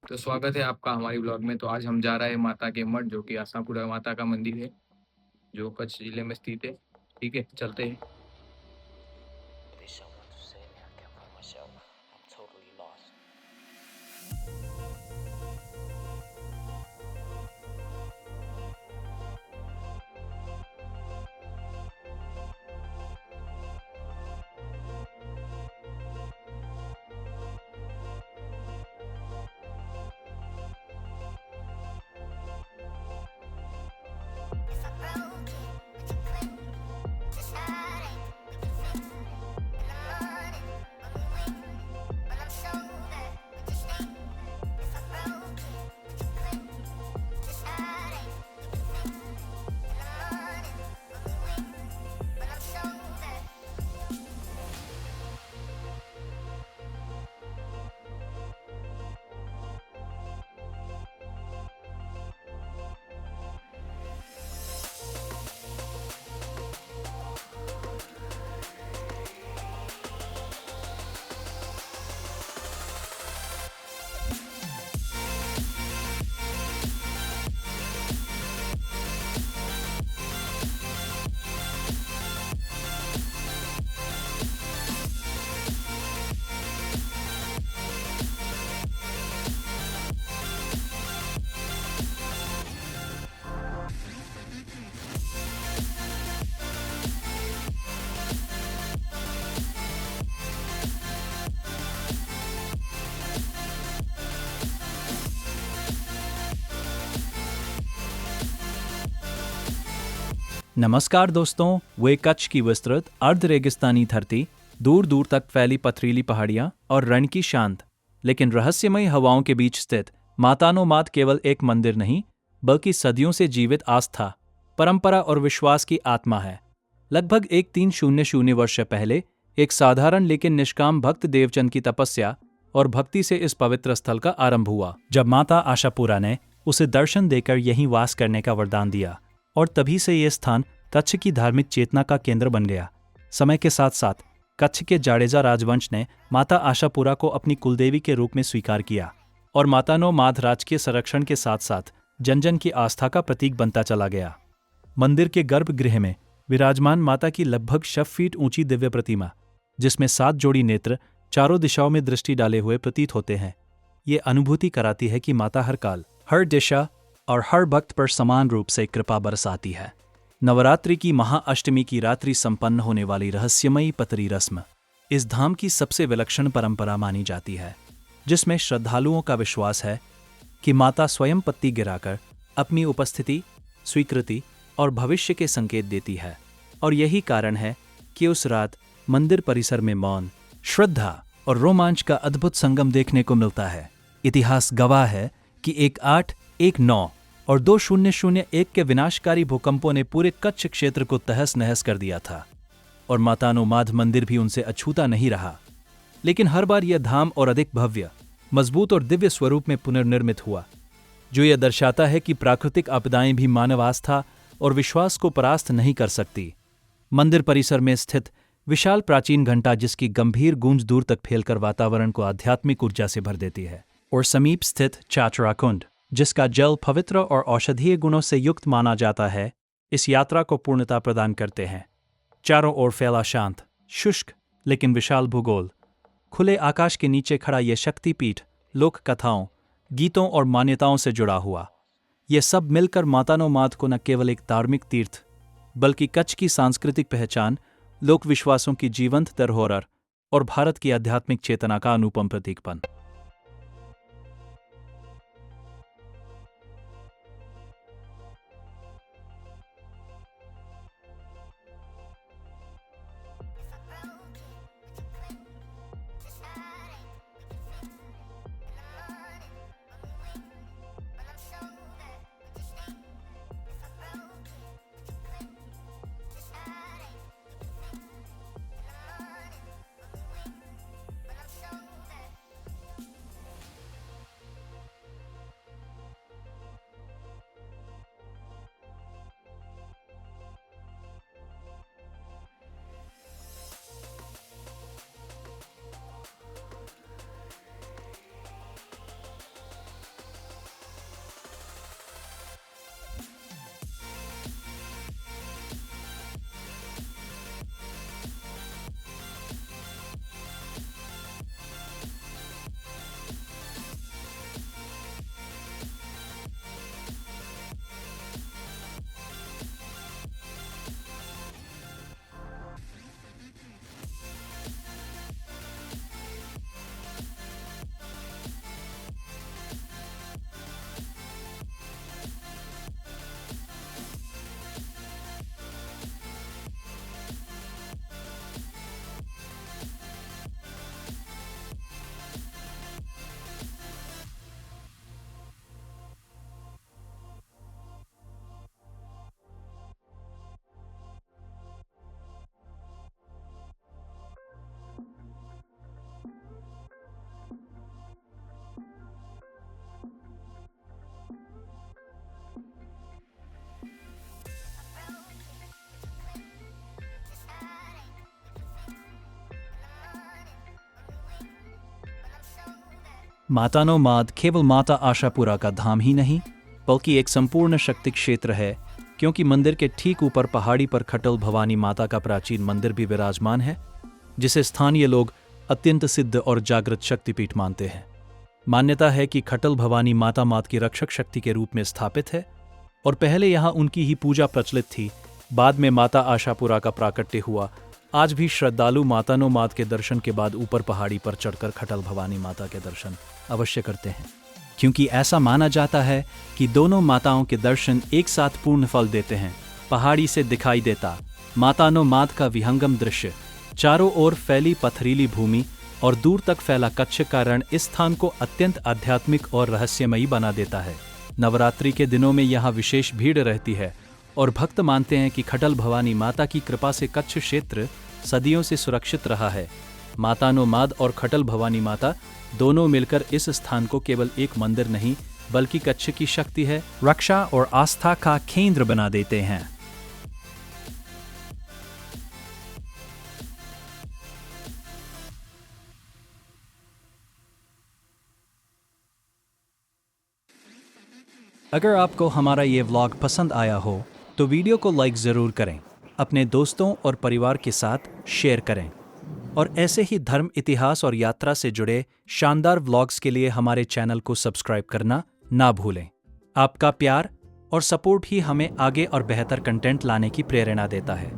तो स्वागत है आपका हमारी ब्लॉग में। तो आज हम जा रहे हैं माता के मठ, जो कि आशापुरा माता का मंदिर है, जो कच्छ जिले में स्थित है। ठीक है, चलते हैं। There's someone to save me. I can't find myself. I'm totally lost. नमस्कार दोस्तों, वे कच्छ की विस्तृत अर्ध रेगिस्तानी धरती, दूर दूर तक फैली पथरीली पहाड़ियां और रण की शांत लेकिन रहस्यमयी हवाओं के बीच स्थित मातानो-मात केवल एक मंदिर नहीं, बल्कि सदियों से जीवित आस्था, परंपरा और विश्वास की आत्मा है। लगभग 1300 वर्ष पहले एक साधारण लेकिन निष्काम भक्त देवचंद की तपस्या और भक्ति से इस पवित्र स्थल का आरंभ हुआ, जब माता आशापुरा ने उसे दर्शन देकर यहीं वास करने का वरदान दिया। और तभी से ये स्थान कच्छ की धार्मिक चेतना का केंद्र बन गया। समय के साथ साथ कच्छ के जाडेजा राजवंश ने माता आशापुरा को अपनी कुलदेवी के रूप में स्वीकार किया और मातानो-मात राजकीय संरक्षण के साथ साथ जन जन की आस्था का प्रतीक बनता चला गया। मंदिर के गर्भगृह में विराजमान माता की लगभग 6 फीट ऊंची दिव्य प्रतिमा, जिसमें 7 जोड़ी नेत्र चारों दिशाओं में दृष्टि डाले हुए प्रतीत होते हैं, ये अनुभूति कराती है कि माता हर काल, हर दिशा और हर भक्त पर समान रूप से कृपा बरसाती है। नवरात्रि की महाअष्टमी की रात्रि संपन्न होने वाली रहस्यमयी पतरी रस्म इस धाम की सबसे विलक्षण परंपरा मानी जाती है, जिसमें श्रद्धालुओं का विश्वास है कि माता स्वयं पत्ती गिराकर अपनी उपस्थिति, स्वीकृति और भविष्य के संकेत देती है। और यही कारण है कि उस रात मंदिर परिसर में मौन, श्रद्धा और रोमांच का अद्भुत संगम देखने को मिलता है। इतिहास गवाह है कि 1-8, 1-9 और 2001 के विनाशकारी भूकंपों ने पूरे कच्छ क्षेत्र को तहस नहस कर दिया था, और मातानो-मात मंदिर भी उनसे अछूता नहीं रहा। लेकिन हर बार यह धाम और अधिक भव्य, मजबूत और दिव्य स्वरूप में पुनर्निर्मित हुआ, जो यह दर्शाता है कि प्राकृतिक आपदाएं भी मानव आस्था और विश्वास को परास्त नहीं कर सकती। मंदिर परिसर में स्थित विशाल प्राचीन घंटा, जिसकी गंभीर गूंज दूर तक फैलकर वातावरण को आध्यात्मिक ऊर्जा से भर देती है, और समीप स्थित चाचरा कुंड, जिसका जल पवित्र और औषधीय गुणों से युक्त माना जाता है, इस यात्रा को पूर्णता प्रदान करते हैं। चारों ओर फैला शांत, शुष्क लेकिन विशाल भूगोल, खुले आकाश के नीचे खड़ा यह शक्तिपीठ लोक कथाओं, गीतों और मान्यताओं से जुड़ा हुआ, यह सब मिलकर मातानो-मात को न केवल एक धार्मिक तीर्थ, बल्कि कच्छ की सांस्कृतिक पहचान, लोक विश्वासों की जीवंत धरोहर और भारत की आध्यात्मिक चेतना का अनुपम प्रतीक बन। मातानोमाद केवल माता आशापुरा का धाम ही नहीं बल्कि एक संपूर्ण शक्ति क्षेत्र है, क्योंकि मंदिर के ठीक ऊपर पहाड़ी पर खटल भवानी माता का प्राचीन मंदिर भी विराजमान है, जिसे स्थानीय लोग अत्यंत सिद्ध और जागृत शक्तिपीठ मानते हैं। मान्यता है कि खटल भवानी माता मात की रक्षक शक्ति के रूप में स्थापित है और पहले यहाँ उनकी ही पूजा प्रचलित थी। बाद में माता आशापुरा का प्राकट्य हुआ। आज भी श्रद्धालु मातानोमाद के दर्शन के बाद ऊपर पहाड़ी पर चढ़कर खटल भवानी माता के दर्शन अवश्य करते हैं, क्योंकि ऐसा माना जाता है कि दोनों माताओं के दर्शन एक साथ पूर्ण फल देते हैं। पहाड़ी से दिखाई देता मातानोमाद का विहंगम दृश्य, चारों ओर फैली पथरीली भूमि और दूर तक फैला कच्छ का रण इस स्थान को अत्यंत आध्यात्मिक और रहस्यमयी बना देता है। नवरात्रि के दिनों में यहाँ विशेष भीड़ रहती है और भक्त मानते हैं कि खटल भवानी माता की कृपा से कच्छ क्षेत्र सदियों से सुरक्षित रहा है। मातानोमाद और खटल भवानी माता दोनों मिलकर इस स्थान को केवल एक मंदिर नहीं बल्कि कच्छ की शक्ति है, रक्षा और आस्था का केंद्र बना देते हैं। अगर आपको हमारा ये व्लॉग पसंद आया हो तो वीडियो को लाइक ज़रूर करें, अपने दोस्तों और परिवार के साथ शेयर करें और ऐसे ही धर्म, इतिहास और यात्रा से जुड़े शानदार व्लॉग्स के लिए हमारे चैनल को सब्सक्राइब करना ना भूलें। आपका प्यार और सपोर्ट ही हमें आगे और बेहतर कंटेंट लाने की प्रेरणा देता है।